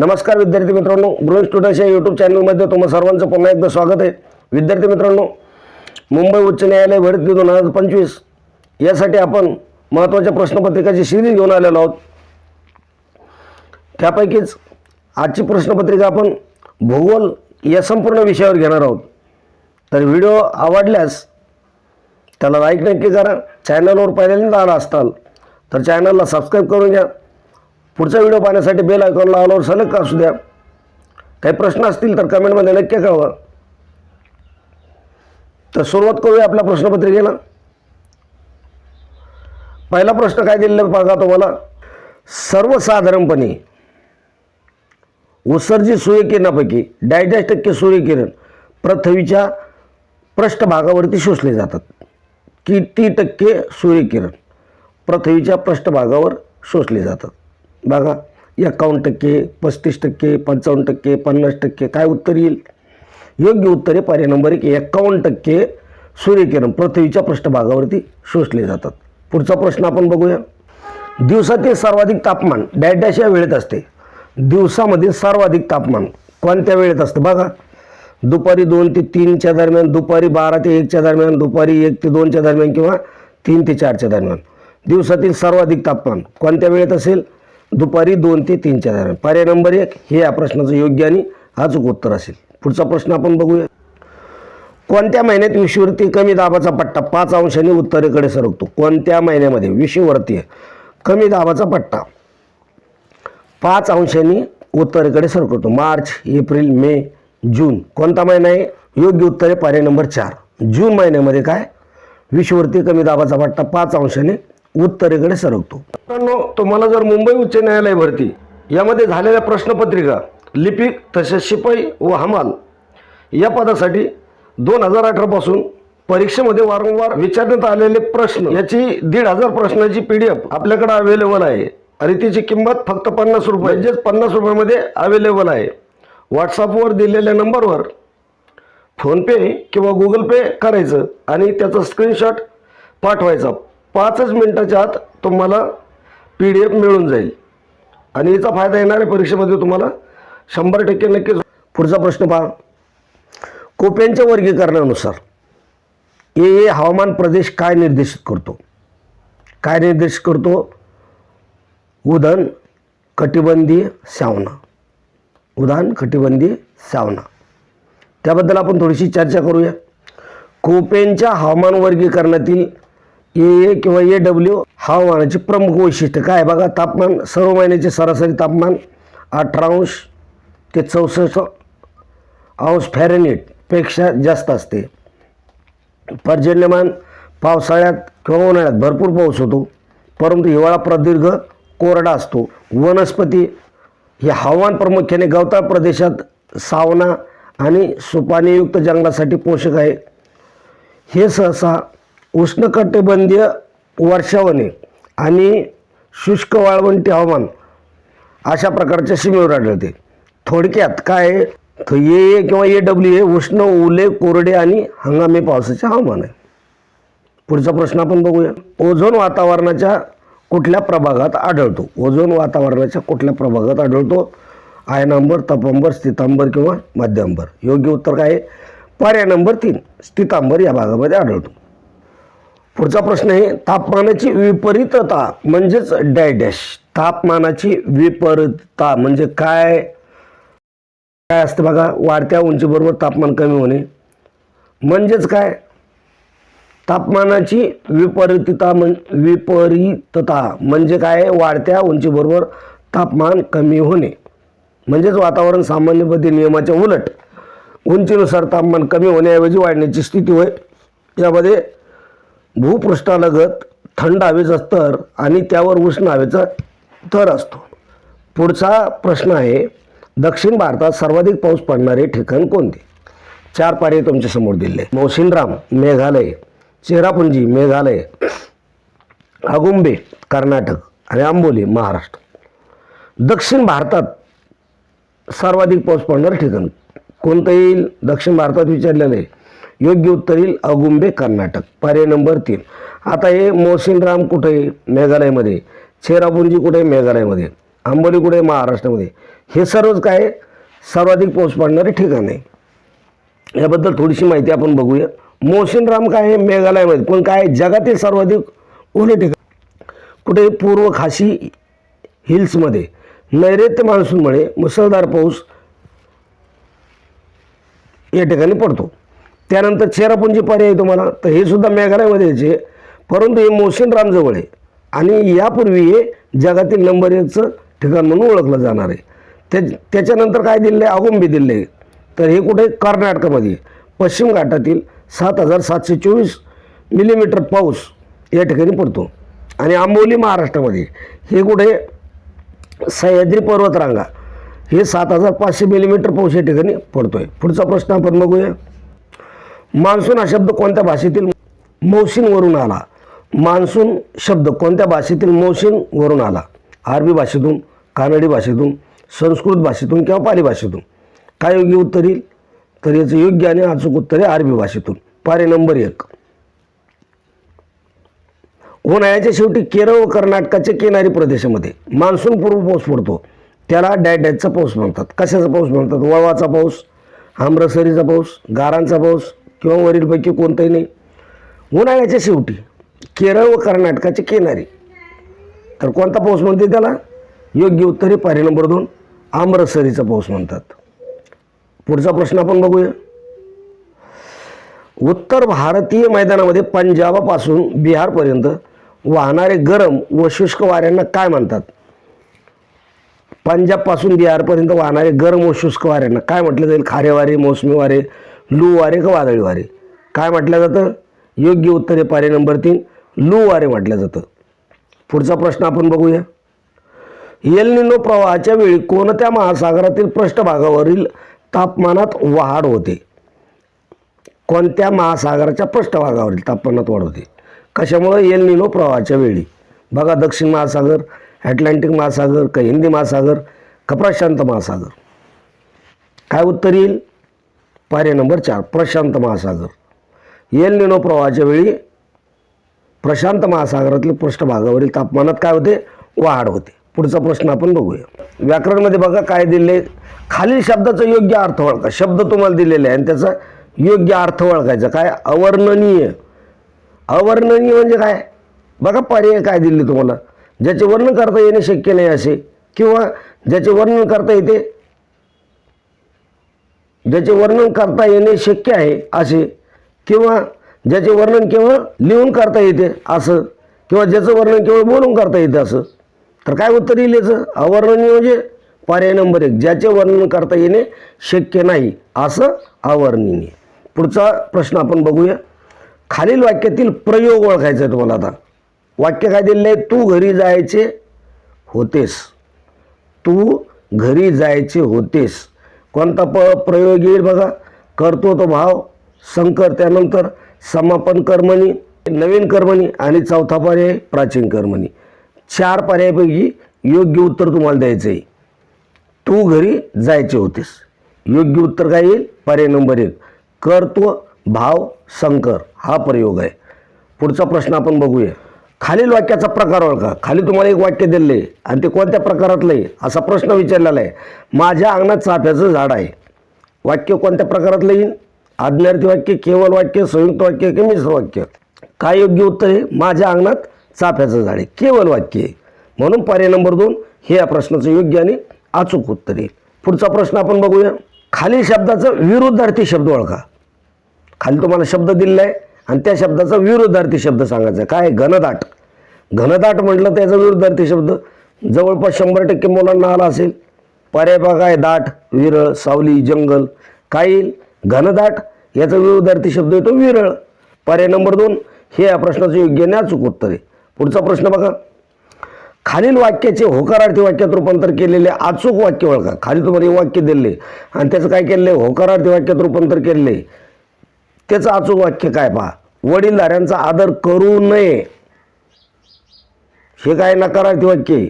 नमस्कार विद्यार्थी मित्रांनो, ग्रोइंग स्टुडंट्स या यूट्यूब चॅनलमध्ये तुम्हा सर्वांचं पुन्हा एकदा स्वागत आहे। विद्यार्थी मित्रांनो, मुंबई उच्च न्यायालय भरती 2025 यासाठी आपण महत्त्वाच्या प्रश्नपत्रिकाची सिरीज घेऊन आलेलो आहोत। त्यापैकीच आजची प्रश्नपत्रिका आपण भूगोल या संपूर्ण विषयावर घेणार आहोत। तर व्हिडिओ आवडल्यास त्याला लाईक नक्की करा। चॅनलवर पहिल्यांदा आला असाल तर चॅनलला सबस्क्राईब करून घ्या। पुढचा व्हिडिओ पाहण्यासाठी बेल आयकॉनला ऑलवर सिलेक्ट असू द्या। काही प्रश्न असतील तर कमेंटमध्ये नक्की कळवा। तर सुरुवात करूया आपल्या प्रश्नपत्रिकेला। पहिला प्रश्न काय दिलेला बघा तुम्हाला। सर्वसाधारणपणे उत्सर्जित सूर्यकिरणापैकी 10% सूर्यकिरण पृथ्वीच्या पृष्ठभागावरती शोषले जातात। किती टक्के सूर्यकिरण पृथ्वीच्या पृष्ठभागावर शोषले जातात? बघा, 51%, 35%, 55%, 50%, काय उत्तर येईल? योग्य उत्तर आहे पर्याय नंबर 1, 51% सूर्यकिरण पृथ्वीच्या पृष्ठभागावरती शोषले जातात। पुढचा प्रश्न आपण बघूया। दिवसातील सर्वाधिक तापमान डॅश या वेळेत असते। दिवसामध्ये सर्वाधिक तापमान कोणत्या वेळेत असतं? बघा, दुपारी 2 ते 3च्या दरम्यान, दुपारी 12 ते 1च्या दरम्यान, दुपारी 1 ते 2च्या दरम्यान किंवा 3 ते 4च्या दरम्यान। दिवसातील सर्वाधिक तापमान कोणत्या वेळेत असेल? दुपारी 2 ते 3च्या दरम्यान। पर्याय नंबर 1 हे या प्रश्नाचं योग्य आणि अचूक उत्तर असेल। पुढचा प्रश्न आपण बघूया। कोणत्या महिन्यात विषुववृत्तीय कमी दाबाचा पट्टा 5 अंशांनी उत्तरेकडे सरकतो? कोणत्या महिन्यामध्ये विषुववृत्तीय कमी दाबाचा पट्टा 5 अंशांनी उत्तरेकडे सरकतो? मार्च, एप्रिल, मे, जून। कोणता महिना आहे? योग्य उत्तर आहे पर्याय नंबर 4, जून महिन्यामध्ये काय विषुववृत्तीय कमी दाबाचा पट्टा 5 अंशांनी उत्तरेकडे सरकतो। मित्रांनो, तुम्हाला जर मुंबई उच्च न्यायालय भरती यामध्ये झालेल्या प्रश्नपत्रिका लिपिक तसेच शिपाई व हमाल या पदासाठी 2018 पासून परीक्षेमध्ये वारंवार विचारण्यात आलेले प्रश्न याची 1,500 प्रश्नाची PDF आपल्याकडे अवेलेबल आहे आणि तिची किंमत फक्त 50 रुपये, म्हणजेच 50 रुपयामध्ये अवेलेबल आहे। व्हॉट्सअपवर दिलेल्या नंबरवर फोनपे किंवा गुगल पे करायचं आणि त्याचा स्क्रीनशॉट पाठवायचा। 5च मिनिटाच्या आत तुम्हाला PDF मिळून जाईल आणि याचा फायदा येणाऱ्या परीक्षेमध्ये तुम्हाला 100% नक्कीच। पुढचा प्रश्न पहा। कोप्यांच्या वर्गीकरणानुसार हे हवामान प्रदेश काय निर्देशित करतो? काय निर्देशित करतो? उदन कटिबंधीय सावना, उदान कटिबंधीय सावना। त्याबद्दल आपण थोडीशी चर्चा करूया। कोपेनच्या हवामान वर्गीकरणातील ए किंवा AW हवामानाची प्रमुख वैशिष्ट्य काय? बघा, तापमान सर्व महिन्याचे सरासरी तापमान 18 अंश ते 64 अंश फॅरेनहीट पेक्षा जास्त असते। पर्जन्यमान पावसाळ्यात किंवा उन्हाळ्यात भरपूर पाऊस होतो, परंतु हिवाळा प्रदीर्घ कोरडा असतो। वनस्पती हे हवामान प्रामुख्याने गवताळ प्रदेशात सावना आणि सुपानीयुक्त जंगलासाठी पोषक आहे। हे सहसा उष्णकटिबंधीय वर्षावने आणि शुष्क वाळवंटी हवामान अशा प्रकारच्या सीमेवर आढळते। थोडक्यात काय तर ए किंवा AW हे उष्ण, ओले, कोरडे आणि हंगामी पावसाचे हवामान आहे। पुढचा प्रश्न आपण बघूया। ओझोन वातावरणाच्या कुठल्या प्रभागात आढळतो? ओझोन वातावरणाच्या कुठल्या प्रभागात आढळतो? आयनांबर, तपांबर, स्थितांबर किंवा मध्यांबर। योग्य उत्तर काय आहे? पर्याय नंबर 3, स्थितांबर या भागामध्ये आढळतो। पुढचा प्रश्न आहे, तापमानाची विपरीतता म्हणजेच डॅश। तापमानाची विपरीतता म्हणजे काय काय असते? बघा, वाढत्या उंचीबरोबर तापमान कमी होणे म्हणजेच काय? तापमानाची विपरीतता म्हणजे काय? वाढत्या उंचीबरोबर तापमान कमी होणे म्हणजेच वातावरण सामान्यपणे नियमाच्या उलट उंचीनुसार तापमान कमी होण्याऐवजी वाढण्याची स्थिती होय। यामध्ये भूपृष्ठालगत थंड हवेचा स्तर आणि त्यावर उष्ण हवेचा थर असतो। पुढचा प्रश्न आहे, दक्षिण भारतात सर्वाधिक पाऊस पडणारे ठिकाण कोणते? 4 पर्याय तुमच्या समोर दिले। मौसिनराम मेघालय, चेरापुंजी मेघालय, अगुंबे कर्नाटक आणि आंबोली महाराष्ट्र। दक्षिण भारतात सर्वाधिक पाऊस पडणारे ठिकाण कोणतं येईल? दक्षिण भारतात विचारलेलं आहे। योग्य उत्तर येईल अगुंबे कर्नाटक, पर्याय नंबर 3। आता हे मौसिनराम कुठे? मेघालयमध्ये। चेरापुंजी कुठे? मेघालयमध्ये। आंबोली कुठे आहे? महाराष्ट्रामध्ये. हे सर्वच काय सर्वाधिक पाऊस पडणारे ठिकाण आहे. याबद्दल थोडीशी माहिती आपण बघूया. मौसिनराम काय आहे? मेघालयमध्ये. पण काय जगातील सर्वाधिक ओले ठिकाण कुठे? पूर्व खासी हिल्समध्ये. नैऋत्य मान्सूनमुळे मुसळधार पाऊस या ठिकाणी पडतो. त्यानंतर चेरापुंजी पर्याय तुम्हाला, तर हे सुद्धा मेघालयमध्येच आहे, परंतु हे मौसिनराम जवळ आहे आणि यापूर्वी हे जगातील नंबर 1चं ठिकाण म्हणून ओळखलं जाणार आहे. त्याच्यानंतर काय दिलं आहे? अगोंबी दिलं आहे. तर हे कुठे? कर्नाटकामध्ये. पश्चिम घाटातील 7,724 मिलीमीटर पाऊस या ठिकाणी पडतो. आणि आंबोली महाराष्ट्रामध्ये. हे कुठे? सह्याद्री पर्वतरांगा. हे 7,500 मिलीमीटर पाऊस या ठिकाणी पडतो आहे. पुढचा प्रश्न आपण बघूया. मान्सून हा शब्द कोणत्या भाषेतील मौसिनवरून आला? मान्सून शब्द कोणत्या भाषेतील मौसिनवरून आला? अरबी भाषेतून, कानडी भाषेतून, संस्कृत भाषेतून किंवा पाली भाषेतून? काय योग्य उत्तर येईल? तर याचं योग्य आणि अचूक उत्तर आहे अरबी भाषेतून. पर्याय नंबर 1. उन्हाळ्याच्या शेवटी केरळ व कर्नाटकाच्या किनारी प्रदेशामध्ये मान्सून पूर्व पाऊस पडतो. त्याला डॅडचा पाऊस म्हणतात. कशाचा पाऊस म्हणतात? वळवाचा पाऊस, आम्रसरीचा पाऊस, गारांचा पाऊस किंवा वरीलपैकी कोणताही नाही. उन्हाळ्याच्या शेवटी केरळ व कर्नाटकाच्या किनारी, तर कोणता पाऊस म्हणते त्याला? योग्य उत्तर आहे पर्याय नंबर 2, आम्रसरीचा पाऊस म्हणतात. पुढचा प्रश्न आपण बघूया. उत्तर भारतीय मैदानामध्ये पंजाबपासून बिहारपर्यंत वाहणारे गरम व शुष्क वाऱ्यांना काय म्हणतात? पंजाबपासून बिहारपर्यंत वाहणारे गरम व शुष्क वाऱ्यांना काय म्हटलं जाईल? खारे वारे, मोसमी वारे, लू वारे का वादळी वारे? काय म्हटलं जातं? योग्य उत्तर आहे पर्याय नंबर 3, लू वारे म्हटलं जातं. पुढचा प्रश्न आपण बघूया. एल निनो प्रवाहाच्या वेळी कोणत्या महासागरातील पृष्ठभागावरील तापमानात वाढ होते? कोणत्या महासागराच्या पृष्ठभागावरील तापमानात वाढ होते? कशामुळे? एल निनो प्रवाहाच्या वेळी. बघा, दक्षिण महासागर, अटलांटिक महासागर का हिंदी महासागर का प्रशांत महासागर? काय उत्तर येईल? पर्याय नंबर 4, प्रशांत महासागर. एल निनो प्रवाहाच्या वेळी प्रशांत महासागरातील पृष्ठभागावरील तापमानात काय होते? वाढ होते. पुढचा प्रश्न आपण बघूया. व्याकरणमध्ये बघा काय दिले? खालील शब्दाचा योग्य अर्थ ओळखा. शब्द तुम्हाला दिलेले आहे आणि त्याचा योग्य अर्थ ओळखायचा. काय? अवर्णनीय. अवर्णनीय म्हणजे काय? बघा पर्याय काय दिले तुम्हाला? ज्याचे वर्णन करता येणे शक्य नाही असे, किंवा ज्याचे वर्णन करता येते, ज्याचे वर्णन करता येणे शक्य आहे असे, किंवा ज्याचे वर्णन केवळ लिहून करता येते असं, किंवा ज्याचं वर्णन केवळ बोलून करता येते असं. तर काय उत्तर येईल याचं? अवर्णनीय म्हणजे पर्याय नंबर 1, ज्याचे वर्णन करता येणे शक्य नाही असं अवर्णनीय. पुढचा प्रश्न आपण बघूया. खालील वाक्यातील प्रयोग ओळखायचा आहे तुम्हाला. आता वाक्य काय दिलेलं आहे? तू घरी जायचे होतेस. तू घरी जायचे होतेस. कोणता प्रयोग येईल बघा? कर्तृत्व भाव, संकर, त्यानंतर समापन कर्मणी, नवीन कर्मणी आणि चौथा पर्याय प्राचीन कर्मणी. 4 पर्यायापैकी योग्य उत्तर तुम्हाला द्यायचं आहे. तू घरी जायचे होतेस. योग्य उत्तर काय येईल? पर्याय नंबर 1, कर्तृत्व भाव संकर हा प्रयोग आहे. पुढचा प्रश्न आपण बघूया. खालील वाक्याचा प्रकार ओळखा. खाली तुम्हाला एक वाक्य दिले आहे आणि ते कोणत्या प्रकारातलं आहे असा प्रश्न विचारलेला आहे. माझ्या अंगणात चाफ्याचं झाड आहे. वाक्य कोणत्या प्रकारातलं येईल? आज्ञार्थी वाक्य, केवळ वाक्य, संयुक्त वाक्य की मिश्र वाक्य? काय योग्य उत्तर आहे? माझ्या अंगणात चाफ्याचं झाड आहे, केवळ वाक्य आहे. म्हणून पर्याय नंबर 2 हे या प्रश्नाचं योग्य आणि अचूक उत्तर येईल. पुढचा प्रश्न आपण बघूया. खालील शब्दाचा विरुद्धार्थी शब्द ओळखा. खाली तुम्हाला शब्द दिलेला आहे आणि त्या शब्दाचा विरुद्धार्थी शब्द सांगायचा. काय? घनदाट. घनदाट म्हटलं त्याचा विरुद्धार्थी शब्द जवळपास 100% मुलांना आला असेल. पर्याय बघा आहे दाट, विरळ, सावली, जंगल. काय येईल? घनदाट. याचा विरुद्धार्थी शब्द येतो विरळ. पर्याय नंबर 2 हे या प्रश्नाचं योग्य आणि अचूक उत्तर आहे. पुढचा प्रश्न बघा. खालील वाक्याचे होकारार्थी वाक्यात रूपांतर केलेले अचूक वाक्य ओळखा. खाली तुम्हाला हे वाक्य दिले आणि त्याचं काय केलेलं आहे? होकारार्थी वाक्यात रूपांतर केलेले. त्याचं अचूक वाक्य काय पहा. वडीलधाऱ्यांचा आदर करू नये. हे काय? नकारार्थी वाक्य आहे.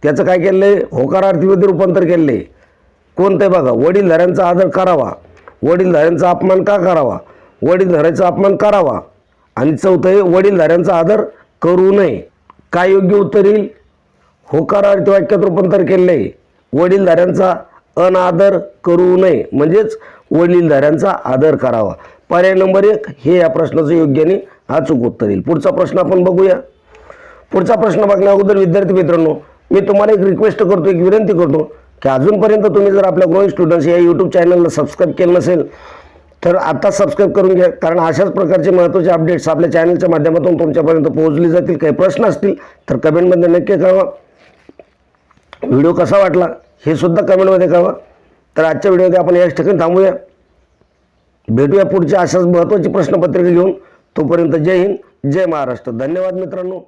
त्याचं काय केलं आहे? होकारार्थीमध्ये रूपांतर केलं आहे. कोणतं आहे बघा? वडीलधाऱ्यांचा आदर करावा. वडीलधाऱ्यांचा अपमान का करावा? वडीलधाऱ्याचा अपमान करावा. आणि चौथं आहे वडीलधाऱ्यांचा आदर करू नये. काय योग्य उत्तर येईल? होकारार्थी वाक्यात रूपांतर केलेलं आहे. वडीलधाऱ्यांचा अनादर करू नये म्हणजेच वडीलधाऱ्यांचा आदर करावा. पर्याय नंबर 1 हे या प्रश्नाचं योग्य आणि अचूक उत्तर येईल. पुढचा प्रश्न आपण बघूया. पुढचा प्रश्न बघण्या अगोदर विद्यार्थी मित्रांनो, मी तुम्हाला एक रिक्वेस्ट करतो, एक विनंती करतो की अजूनपर्यंत तुम्ही जर आपल्या ग्रोइंग स्टुडंट्स या यूट्यूब चॅनलला सबस्क्राईब केलं नसेल तर आता सबस्क्राईब करून घ्या. कारण अशाच प्रकारचे महत्त्वाचे अपडेट्स आपल्या चॅनलच्या माध्यमातून तुमच्यापर्यंत पोहोचली जातील. काही प्रश्न असतील तर कमेंटमध्ये नक्की कळवा. व्हिडिओ कसा वाटला हे सुद्धा कमेंटमध्ये कळवा. तर आजच्या व्हिडिओमध्ये आपण याच ठिकाणी थांबूया. भेटूया पुढच्या अशाच महत्त्वाची प्रश्नपत्रिका घेऊन. तोपर्यंत जय हिंद, जय महाराष्ट्र. धन्यवाद मित्रांनो.